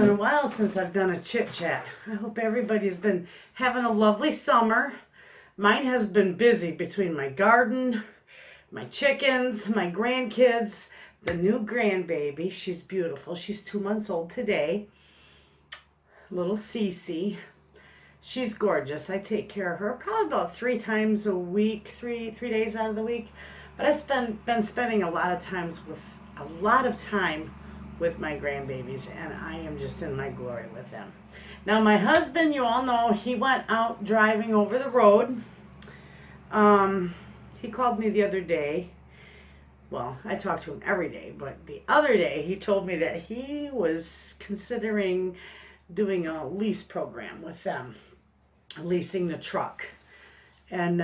been a while since I've done a chit chat. I hope everybody's been having a lovely summer. Mine has been busy between my garden, my chickens, my grandkids, the new grandbaby. She's beautiful. She's 2 months old today. Little Cece. She's gorgeous. I take care of her probably about 3 times a week, three days out of the week. But I've been spending a lot of time with my grandbabies, and I am just in my glory with them. Now my husband, you all know, he went out driving over the road. He called me the other day. Well, I talk to him every day, but the other day he told me that he was considering doing a lease program with them, leasing the truck. And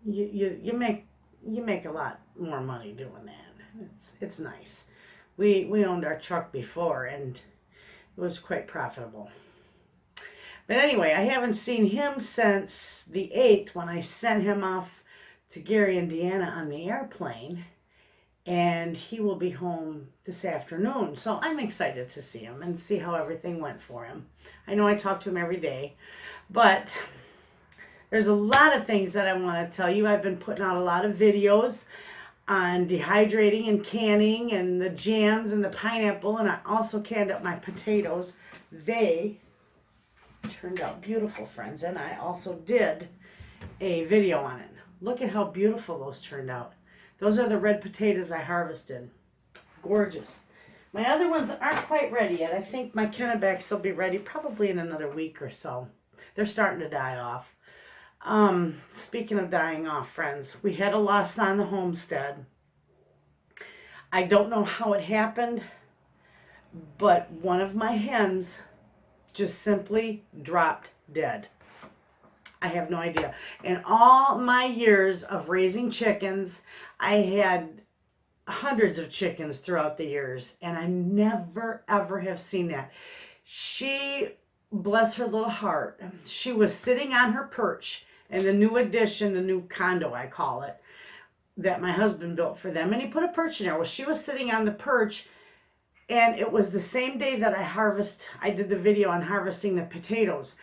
you make a lot more money doing that. It's nice. We owned our truck before, and it was quite profitable. But anyway, I haven't seen him since the 8th when I sent him off to Gary, Indiana on the airplane. And he will be home this afternoon. So I'm excited to see him and see how everything went for him. I know I talk to him every day, but there's a lot of things that I want to tell you. I've been putting out a lot of videos on dehydrating and canning and the jams and the pineapple, and I also canned up my potatoes. They turned out beautiful, friends, and I also did a video on it. Look at how beautiful those turned out. Those are the red potatoes I harvested. Gorgeous. My other ones aren't quite ready yet. I think my Kennebecks will be ready probably in another week or so. They're starting to die off. Speaking of dying off, friends, we had a loss on the homestead. I don't know how it happened, but one of my hens just simply dropped dead. I have no idea. In all my years of raising chickens, I had hundreds of chickens throughout the years, and I never ever have seen that. She, bless her little heart, she was sitting on her perch in the new addition, the new condo I call it, that my husband built for them, and he put a perch in there. Well, she was sitting on the perch, and it was the same day that I did the video on harvesting the potatoes.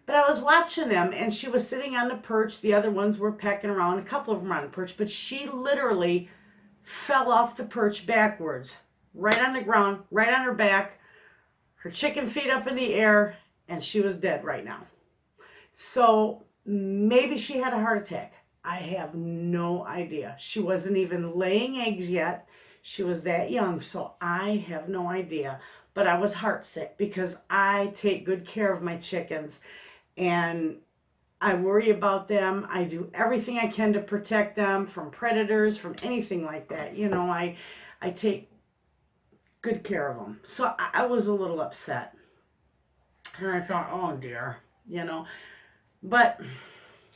But I was watching them, and she was sitting on the perch. The other ones were pecking around. A couple of them were on the perch, but she literally fell off the perch backwards, right on the ground, right on her back, her chicken feet up in the air, and she was dead right now. So maybe she had a heart attack. I have no idea. She wasn't even laying eggs yet. She was that young, so I have no idea. But I was heartsick because I take good care of my chickens, and I worry about them. I do everything I can to protect them from predators, from anything like that. You know, I take good care of them. So I was a little upset. And I thought, oh dear, you know. But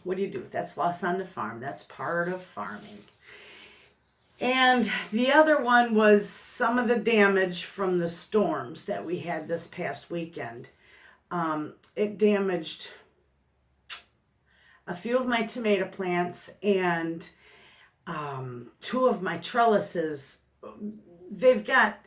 what do? That's loss on the farm. That's part of farming. And the other one was some of the damage from the storms that we had this past weekend. It damaged a few of my tomato plants and 2 of my trellises. They've got,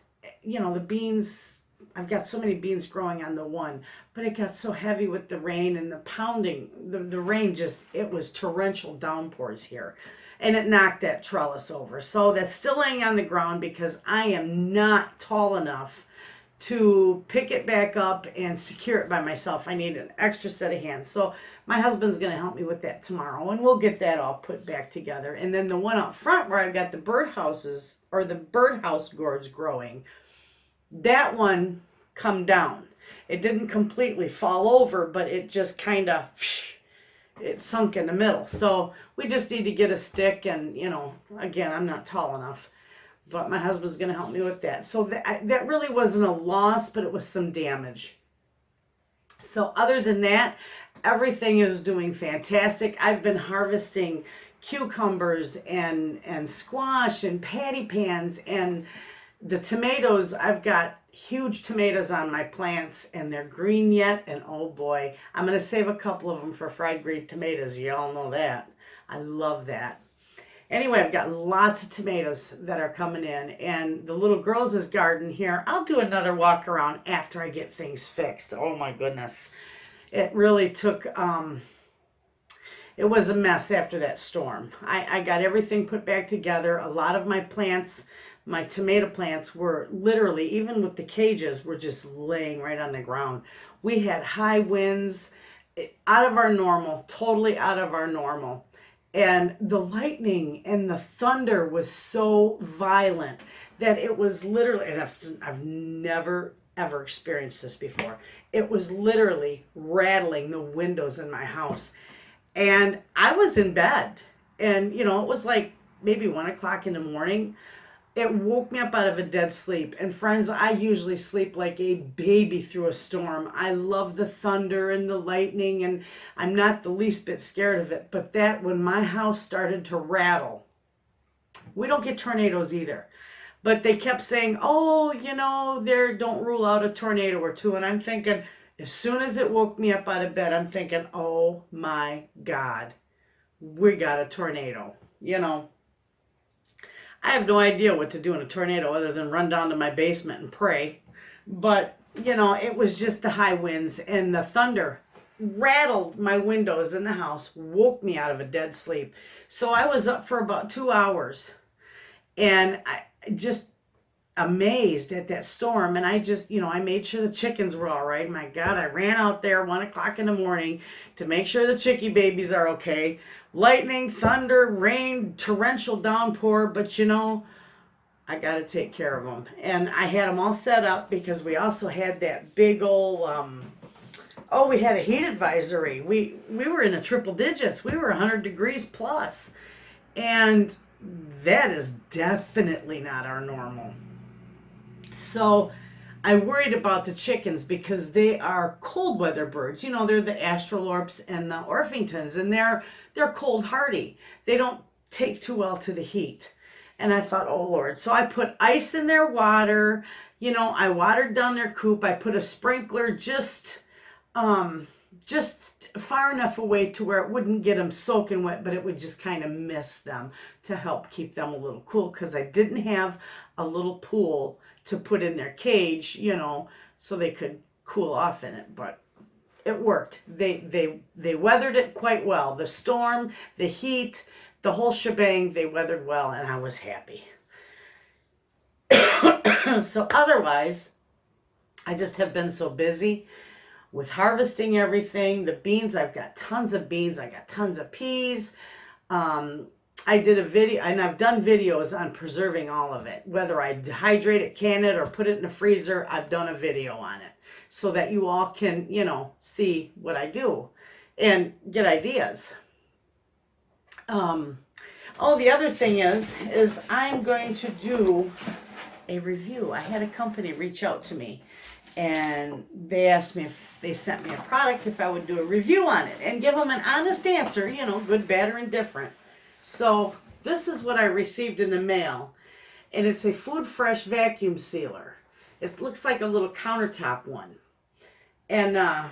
you know, the beans. I've got so many beans growing on the one, but it got so heavy with the rain and the pounding. The rain just, it was torrential downpours here. And it knocked that trellis over. So that's still laying on the ground because I am not tall enough to pick it back up and secure it by myself. I need an extra set of hands. So my husband's going to help me with that tomorrow, and we'll get that all put back together. And then the one out front where I've got the birdhouses, or the birdhouse gourds growing, that one come down. It didn't completely fall over, but it just kind of, it sunk in the middle. So we just need to get a stick, and, you know, again, I'm not tall enough, but my husband's going to help me with that. So that really wasn't a loss, but it was some damage. So other than that, everything is doing fantastic. I've been harvesting cucumbers and squash and patty pans, and the tomatoes. I've got huge tomatoes on my plants, and they're green yet, and oh boy, I'm going to save a couple of them for fried green tomatoes. You all know that. I love that. Anyway, I've got lots of tomatoes that are coming in, and the little girls' garden here, I'll do another walk around after I get things fixed. Oh my goodness. It really took, it was a mess after that storm. I got everything put back together. A lot of my plants, my tomato plants were literally, even with the cages, were just laying right on the ground. We had high winds, out of our normal, totally out of our normal. And the lightning and the thunder was so violent that it was literally, and I've never ever experienced this before. It was literally rattling the windows in my house. And I was in bed. And, you know, it was like maybe 1 o'clock in the morning. It woke me up out of a dead sleep. And friends, I usually sleep like a baby through a storm. I love the thunder and the lightning, and I'm not the least bit scared of it. But that, when my house started to rattle, we don't get tornadoes either. But they kept saying, oh, you know, don't rule out a tornado or two. And I'm thinking, as soon as it woke me up out of bed, I'm thinking, oh my God, we got a tornado, you know. I have no idea what to do in a tornado other than run down to my basement and pray. But, you know, it was just the high winds and the thunder rattled my windows in the house, woke me out of a dead sleep. So I was up for about 2 hours, and I just amazed at that storm. And I just, you know, I made sure the chickens were all right. My God, I ran out there 1 o'clock in the morning to make sure the chickie babies are okay. Lightning, thunder, rain, torrential downpour, but you know, I got to take care of them. And I had them all set up because we also had that big old, we had a heat advisory. We were in the triple digits. We were 100 degrees plus. And that is definitely not our normal. So I worried about the chickens because they are cold weather birds. You know, they're the Astralorps and the Orpingtons, and they're cold hardy. They don't take too well to the heat. And I thought, oh Lord. So I put ice in their water. You know, I watered down their coop. I put a sprinkler just far enough away to where it wouldn't get them soaking wet, but it would just kind of mist them to help keep them a little cool, because I didn't have a little pool to put in their cage, you know, so they could cool off in it. But it worked. They weathered it quite well. The storm, the heat, the whole shebang, they weathered well, and I was happy. So otherwise, I just have been so busy with harvesting everything. The beans, I've got tons of beans. I got tons of peas. I did a video, and I've done videos on preserving all of it. Whether I dehydrate it, can it, or put it in the freezer, I've done a video on it so that you all can, you know, see what I do and get ideas. The other thing is I'm going to do a review. I had a company reach out to me, and they asked me if they sent me a product, if I would do a review on it and give them an honest answer, you know, good, bad, or indifferent. So this is what I received in the mail, and it's a Food Fresh vacuum sealer. It looks like a little countertop one. And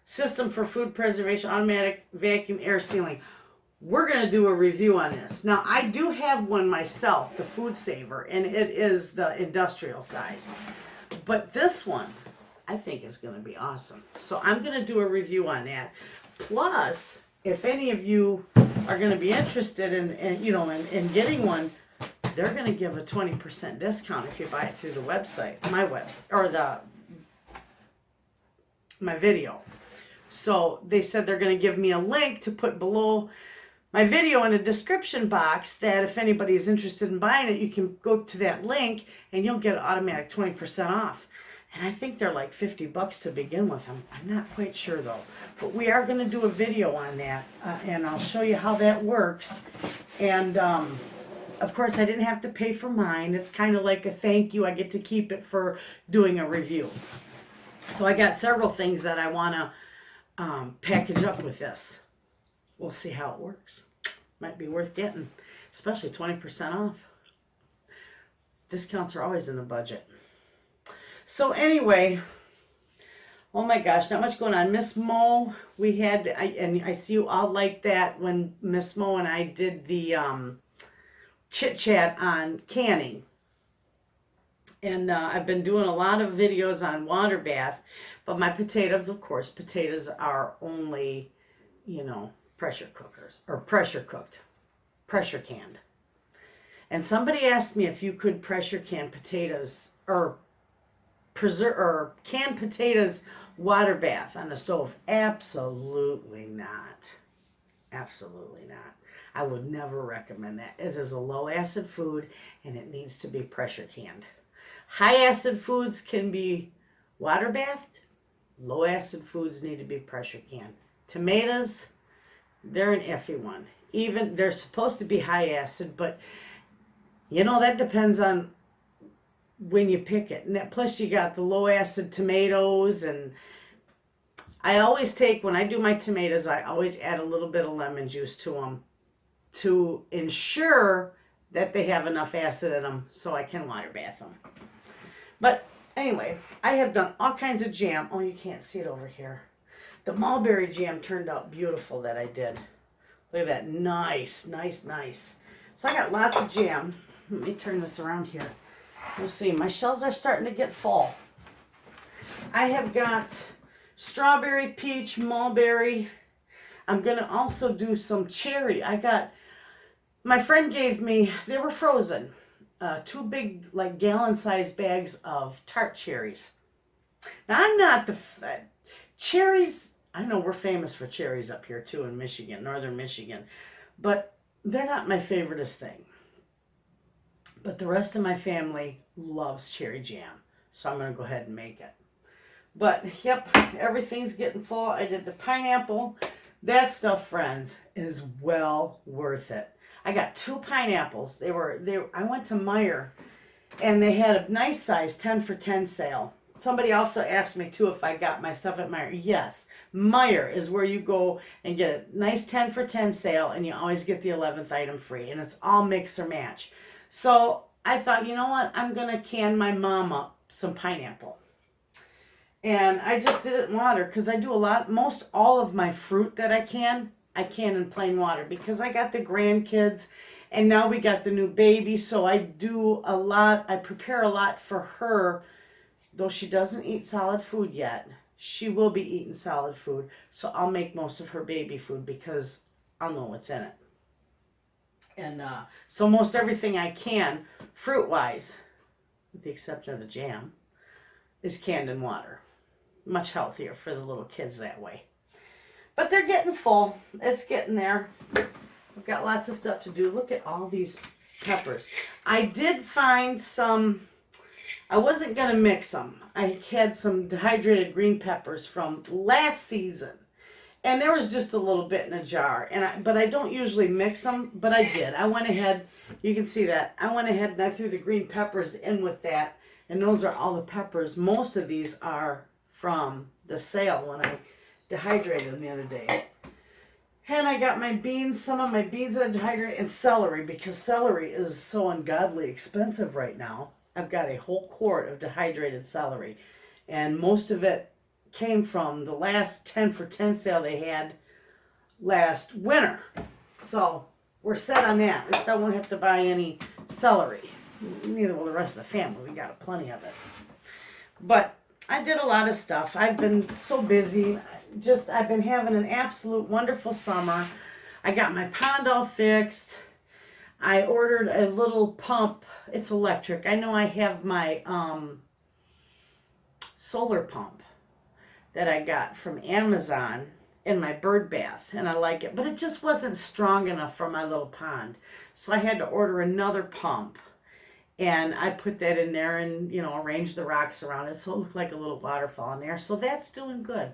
system for food preservation, automatic vacuum air sealing. We're going to do a review on this. Now, I do have one myself, the Food Saver, and it is the industrial size. But this one, I think, is going to be awesome. So I'm going to do a review on that. Plus, if any of you are going to be interested in getting one, they're going to give a 20% discount if you buy it through the website, my video. So they said they're going to give me a link to put below my video in a description box, that if anybody's interested in buying it, you can go to that link and you'll get an automatic 20% off. And I think they're like $50 to begin with. I'm not quite sure though. But we are going to do a video on that, and I'll show you how that works. And of course, I didn't have to pay for mine. It's kind of like a thank you. I get to keep it for doing a review. So I got several things that I want to package up with this. We'll see how it works. Might be worth getting, especially 20% off. Discounts are always in the budget. So anyway, oh my gosh, not much going on. Miss Mo, and I see you all like that when Miss Mo and I did the chit chat on canning. And I've been doing a lot of videos on water bath, but my potatoes, of course, potatoes are only, pressure cookers or pressure cooked, pressure canned. And somebody asked me if you could pressure can potatoes or preserve or canned potatoes water bath on the stove. Absolutely not. Absolutely not. I would never recommend that. It is a low acid food and it needs to be pressure canned. High acid foods can be water bathed. Low acid foods need to be pressure canned. Tomatoes, they're an iffy one. Even they're supposed to be high acid, but that depends on when you pick it. And plus you got the low acid tomatoes, and I always take, when I do my tomatoes, I always add a little bit of lemon juice to them to ensure that they have enough acid in them so I can water bath them. But anyway, I have done all kinds of jam. Oh, you can't see it over here. The mulberry jam turned out beautiful that I did. Look at that. Nice, nice, nice. So I got lots of jam. Let me turn this around here. You'll see, my shelves are starting to get full. I have got strawberry, peach, mulberry. I'm going to also do some cherry. My friend gave me, they were frozen, 2 big, like gallon-sized bags of tart cherries. Now, I'm not the, cherries, I know we're famous for cherries up here too in Michigan, northern Michigan, but they're not my favoriteest thing. But the rest of my family loves cherry jam, so I'm going to go ahead and make it. But, yep, everything's getting full. I did the pineapple. That stuff, friends, is well worth it. I got 2 pineapples. I went to Meijer, and they had a nice size 10 for 10 sale. Somebody also asked me, too, if I got my stuff at Meijer. Yes, Meijer is where you go and get a nice 10 for 10 sale, and you always get the 11th item free, and it's all mix or match. So I thought, you know what? I'm going to can my mom up some pineapple. And I just did it in water because I do most all of my fruit that I can in plain water because I got the grandkids and now we got the new baby. So I prepare a lot for her, though she doesn't eat solid food yet. She will be eating solid food. So I'll make most of her baby food because I'll know what's in it. And so most everything I can, fruit-wise, with the exception of the jam, is canned in water. Much healthier for the little kids that way. But they're getting full. It's getting there. I've got lots of stuff to do. Look at all these peppers. I did find some, I wasn't going to mix them. I had some dehydrated green peppers from last season. And there was just a little bit in a jar. But I don't usually mix them, but I did. I went ahead, you can see that. I went ahead and I threw the green peppers in with that. And those are all the peppers. Most of these are from the sale when I dehydrated them the other day. And I got my beans, some of my beans that I dehydrated, and celery, because celery is so ungodly expensive right now. I've got a whole quart of dehydrated celery. And most of it came from the last 10 for 10 sale they had last winter. So we're set on that. We still won't have to buy any celery. Neither will the rest of the family. We got plenty of it. But I did a lot of stuff. I've been so busy. I've been having an absolute wonderful summer. I got my pond all fixed. I ordered a little pump. It's electric. I know I have my solar pump that I got from Amazon in my bird bath, and I like it. But it just wasn't strong enough for my little pond. So I had to order another pump. And I put that in there and, arranged the rocks around it so it looked like a little waterfall in there. So that's doing good.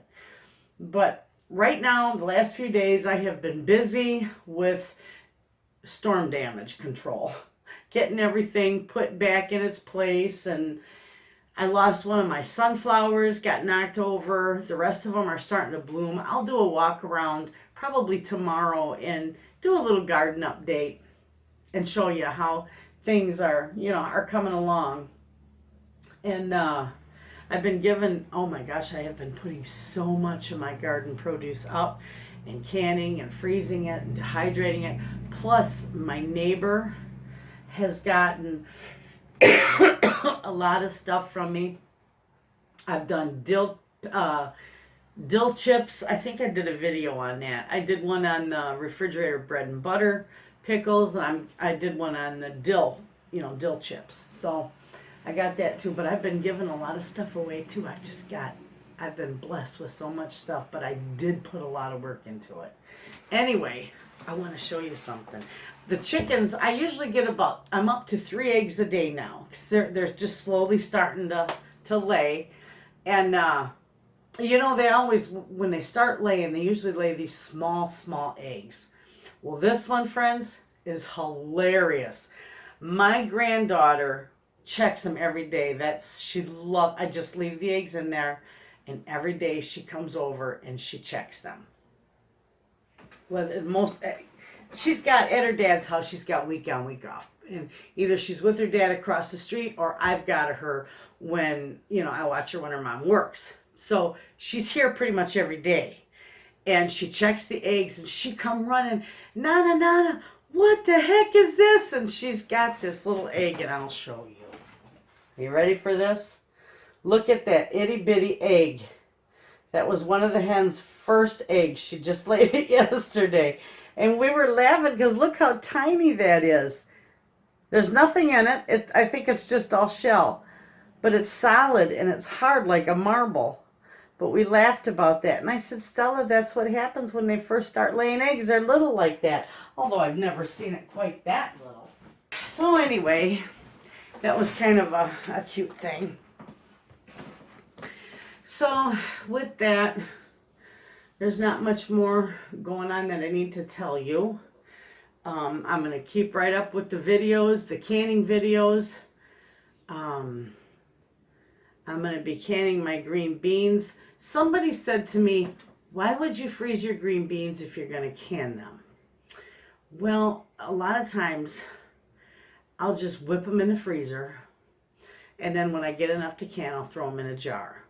But right now, the last few days, I have been busy with storm damage control. Getting everything put back in its place. And I lost one of my sunflowers, got knocked over. The rest of them are starting to bloom. I'll do a walk around probably tomorrow and do a little garden update and show you how things are coming along. And I've been given, oh my gosh, I have been putting so much of my garden produce up and canning and freezing it and dehydrating it. Plus my neighbor, has gotten a lot of stuff from me. I've done dill chips. I think I did a video on that. I did one on refrigerator bread and butter pickles, and I did one on the dill, dill chips. So I got that too, but I've been giving a lot of stuff away too. I've been blessed with so much stuff, but I did put a lot of work into it. Anyway, I want to show you something. The chickens, I usually get I'm up to 3 eggs a day now, because they're just slowly starting to lay. And, they always, when they start laying, they usually lay these small eggs. Well, this one, friends, is hilarious. My granddaughter checks them every day. I just leave the eggs in there, and every day she comes over and she checks them. Well, she's got, at her dad's house, she's got week on, week off. And either she's with her dad across the street, or I've got her when, I watch her when her mom works. So she's here pretty much every day. And she checks the eggs, and she come running, Nana, what the heck is this? And she's got this little egg, and I'll show you. Are you ready for this? Look at that itty bitty egg. That was one of the hen's first eggs. She just laid it yesterday. And we were laughing because look how tiny that is. There's nothing in it. I think it's just all shell. But it's solid and it's hard like a marble. But we laughed about that. And I said, Stella, that's what happens when they first start laying eggs. They're little like that. Although I've never seen it quite that little. So anyway, that was kind of a cute thing. So with that, there's not much more going on that I need to tell you. I'm going to keep right up with the videos, the canning videos. I'm going to be canning my green beans. Somebody said to me, why would you freeze your green beans if you're going to can them? Well, a lot of times I'll just whip them in the freezer. And then when I get enough to can, I'll throw them in a jar.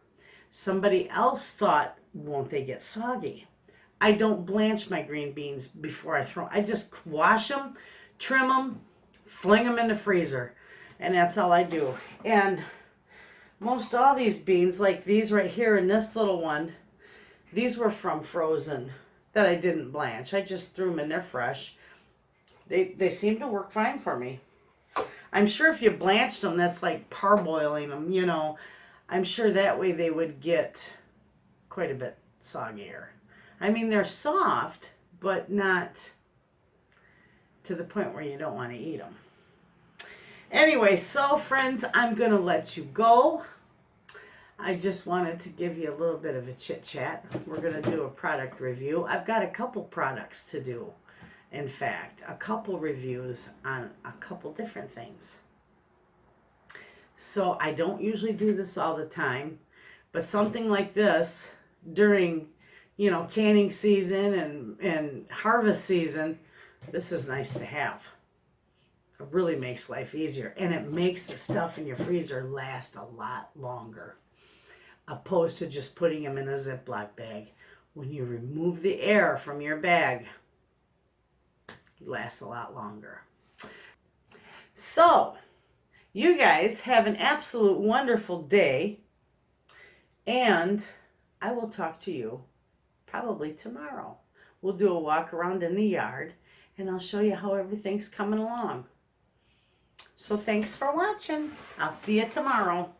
Somebody else thought, won't they get soggy? I don't blanch my green beans before I throw them. I just wash them, trim them, fling them in the freezer. And that's all I do. And most all these beans, like these right here and this little one, these were from frozen that I didn't blanch. I just threw them in there fresh. They seem to work fine for me. I'm sure if you blanched them, that's like parboiling them, I'm sure that way they would get quite a bit soggier. I mean, they're soft, but not to the point where you don't want to eat them. Anyway, so friends, I'm going to let you go. I just wanted to give you a little bit of a chit chat. We're going to do a product review. I've got a couple products to do. In fact, a couple reviews on a couple different things. So I don't usually do this all the time, but something like this during, canning season and harvest season, this is nice to have. It really makes life easier, and it makes the stuff in your freezer last a lot longer, opposed to just putting them in a Ziploc bag. When you remove the air from your bag, it lasts a lot longer. So, you guys have an absolute wonderful day, and I will talk to you probably tomorrow. We'll do a walk around in the yard, and I'll show you how everything's coming along. So thanks for watching. I'll see you tomorrow.